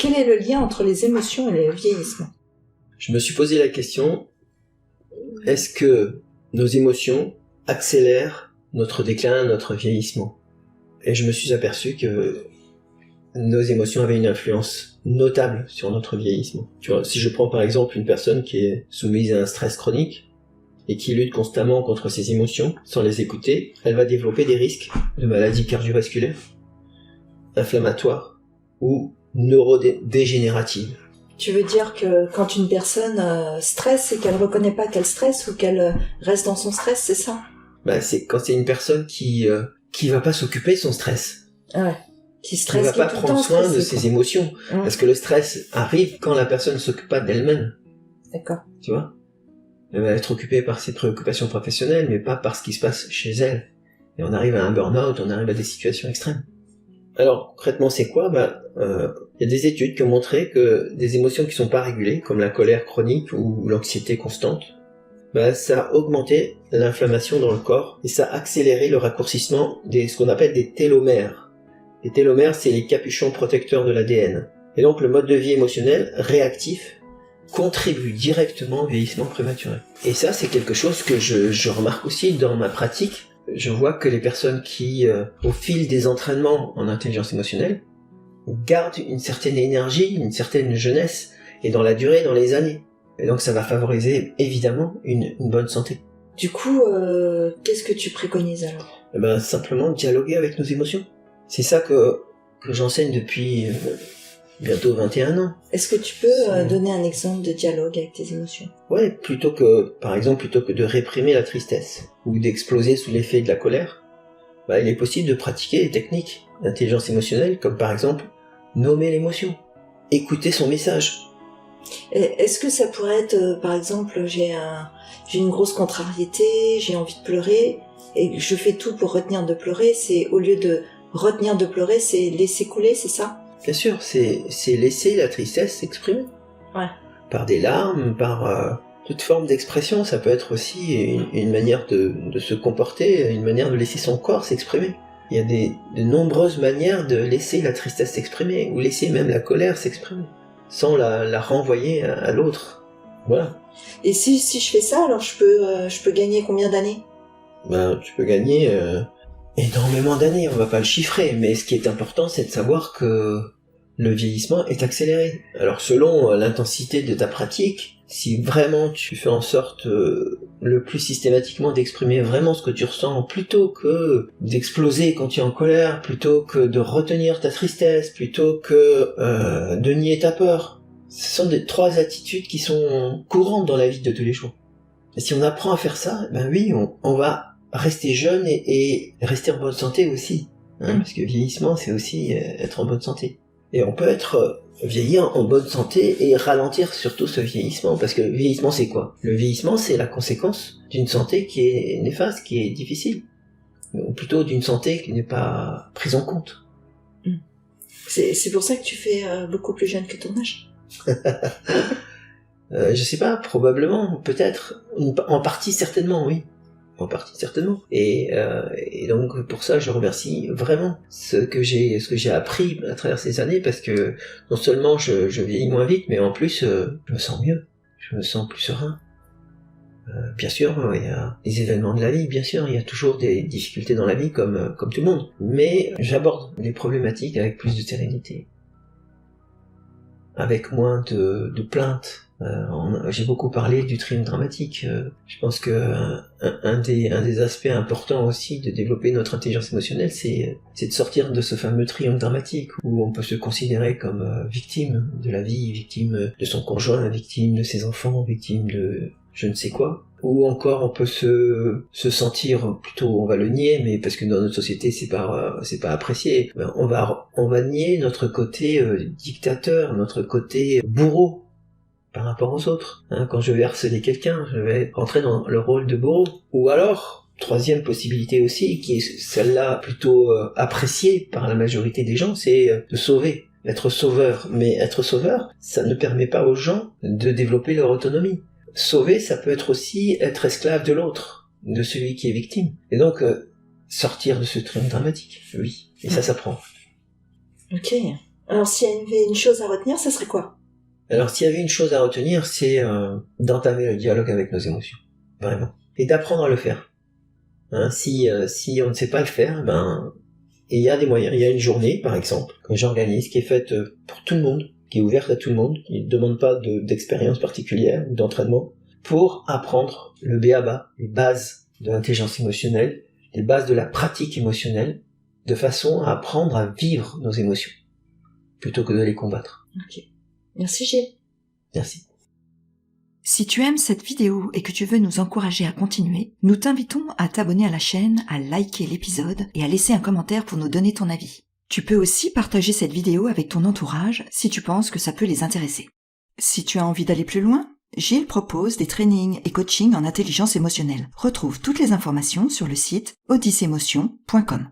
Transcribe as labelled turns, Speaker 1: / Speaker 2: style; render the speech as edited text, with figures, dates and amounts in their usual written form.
Speaker 1: quel est le lien entre les émotions et le vieillissement ?
Speaker 2: Je me suis posé la question, est-ce que nos émotions accélèrent notre déclin, notre vieillissement ? Et je me suis aperçu que nos émotions avaient une influence notable sur notre vieillissement. Tu vois, si je prends par exemple une personne qui est soumise à un stress chronique et qui lutte constamment contre ses émotions sans les écouter, elle va développer des risques de maladies cardiovasculaires, inflammatoires ou neurodégénératives.
Speaker 1: Tu veux dire que quand une personne stresse, c'est qu'elle reconnaît pas qu'elle stresse ou qu'elle reste dans son stress, c'est ça ?
Speaker 2: C'est quand c'est une personne qui va pas s'occuper de son stress.
Speaker 1: Ouais. Qui stresse,
Speaker 2: va pas prendre soin de ses émotions. Parce que le stress arrive quand la personne ne s'occupe pas d'elle-même.
Speaker 1: D'accord.
Speaker 2: Tu vois ? Elle va être occupée par ses préoccupations professionnelles, mais pas par ce qui se passe chez elle. Et on arrive à un burn-out, on arrive à des situations extrêmes. Alors, concrètement, c'est quoi ? Y a des études qui ont montré que des émotions qui sont pas régulées, comme la colère chronique ou l'anxiété constante, ça a augmenté l'inflammation dans le corps et ça a accéléré le raccourcissement ce qu'on appelle des télomères. Les télomères, c'est les capuchons protecteurs de l'ADN. Et donc, le mode de vie émotionnel réactif contribue directement au vieillissement prématuré. Et ça, c'est quelque chose que je remarque aussi dans ma pratique. Je vois que les personnes qui, au fil des entraînements en intelligence émotionnelle, gardent une certaine énergie, une certaine jeunesse, et dans la durée, dans les années. Et donc ça va favoriser, évidemment, une bonne santé.
Speaker 1: Du coup, qu'est-ce que tu préconises alors ?
Speaker 2: Simplement dialoguer avec nos émotions. C'est ça que j'enseigne depuis bientôt 21 ans.
Speaker 1: Est-ce que tu peux donner un exemple de dialogue avec tes émotions ?
Speaker 2: Ouais, plutôt que de réprimer la tristesse ou d'exploser sous l'effet de la colère, il est possible de pratiquer des techniques d'intelligence émotionnelle, comme par exemple nommer l'émotion, écouter son message.
Speaker 1: Est-ce que ça pourrait être, par exemple, j'ai une grosse contrariété, j'ai envie de pleurer, et je fais tout pour retenir de pleurer, c'est au lieu de retenir de pleurer, c'est laisser couler, c'est ça ?
Speaker 2: Bien sûr, c'est laisser la tristesse s'exprimer.
Speaker 1: Ouais.
Speaker 2: Par des larmes, par toute forme d'expression. Ça peut être aussi une manière de se comporter, une manière de laisser son corps s'exprimer. Il y a de nombreuses manières de laisser la tristesse s'exprimer, ou laisser même la colère s'exprimer, sans la renvoyer à l'autre. Voilà.
Speaker 1: Et si je fais ça, alors je peux gagner combien d'années ?
Speaker 2: Tu peux gagner énormément d'années, on va pas le chiffrer, mais ce qui est important, c'est de savoir que le vieillissement est accéléré. Alors selon l'intensité de ta pratique, si vraiment tu fais en sorte le plus systématiquement d'exprimer vraiment ce que tu ressens, plutôt que d'exploser quand tu es en colère, plutôt que de retenir ta tristesse, plutôt que de nier ta peur, ce sont trois attitudes qui sont courantes dans la vie de tous les jours. Et si on apprend à faire ça, oui, on va rester jeune et rester en bonne santé aussi. Parce que vieillissement, c'est aussi être en bonne santé. Et on peut vieillir en bonne santé et ralentir surtout ce vieillissement. Parce que le vieillissement, c'est quoi ? Le vieillissement, c'est la conséquence d'une santé qui est néfaste, qui est difficile. Ou plutôt d'une santé qui n'est pas prise en compte.
Speaker 1: C'est pour ça que tu fais beaucoup plus jeune que ton âge ?
Speaker 2: Je sais pas, probablement, peut-être. En partie, certainement, oui. En partie certainement. Et donc pour ça je remercie vraiment ce que j'ai appris à travers ces années, parce que non seulement je vieillis moins vite, mais en plus je me sens mieux, je me sens plus serein. Bien sûr, il y a les événements de la vie, bien sûr, il y a toujours des difficultés dans la vie comme tout le monde, mais j'aborde les problématiques avec plus de sérénité, avec moins de plaintes. J'ai beaucoup parlé du triomphe dramatique. Je pense que un des aspects importants aussi de développer notre intelligence émotionnelle, c'est de sortir de ce fameux triomphe dramatique où on peut se considérer comme victime de la vie, victime de son conjoint, victime de ses enfants, victime de je ne sais quoi. Ou encore on peut se sentir, plutôt on va le nier, mais parce que dans notre société c'est pas apprécié. On va nier notre côté dictateur, notre côté bourreau par rapport aux autres. Quand je vais harceler quelqu'un, je vais rentrer dans le rôle de bourreau. Ou alors, troisième possibilité aussi, qui est celle-là plutôt appréciée par la majorité des gens, c'est de sauver, être sauveur. Mais être sauveur, ça ne permet pas aux gens de développer leur autonomie. Sauver, ça peut être aussi être esclave de l'autre, de celui qui est victime. Et donc, sortir de ce triomphe dramatique, oui. Et ça s'apprend.
Speaker 1: Ok. Alors s'il y avait une chose à retenir, ça serait quoi?
Speaker 2: Alors s'il y avait une chose à retenir, c'est d'entamer le dialogue avec nos émotions, vraiment, et d'apprendre à le faire. Hein, si on ne sait pas le faire, et il y a des moyens. Il y a une journée, par exemple, que j'organise, qui est faite pour tout le monde, qui est ouverte à tout le monde, qui ne demande pas d'expérience particulière ou d'entraînement, pour apprendre le b.a.-ba, les bases de l'intelligence émotionnelle, les bases de la pratique émotionnelle, de façon à apprendre à vivre nos émotions, plutôt que de les combattre.
Speaker 1: Ok. Merci Gilles.
Speaker 2: Merci.
Speaker 3: Si tu aimes cette vidéo et que tu veux nous encourager à continuer, nous t'invitons à t'abonner à la chaîne, à liker l'épisode et à laisser un commentaire pour nous donner ton avis. Tu peux aussi partager cette vidéo avec ton entourage si tu penses que ça peut les intéresser. Si tu as envie d'aller plus loin, Gilles propose des trainings et coachings en intelligence émotionnelle. Retrouve toutes les informations sur le site odyssemotion.com.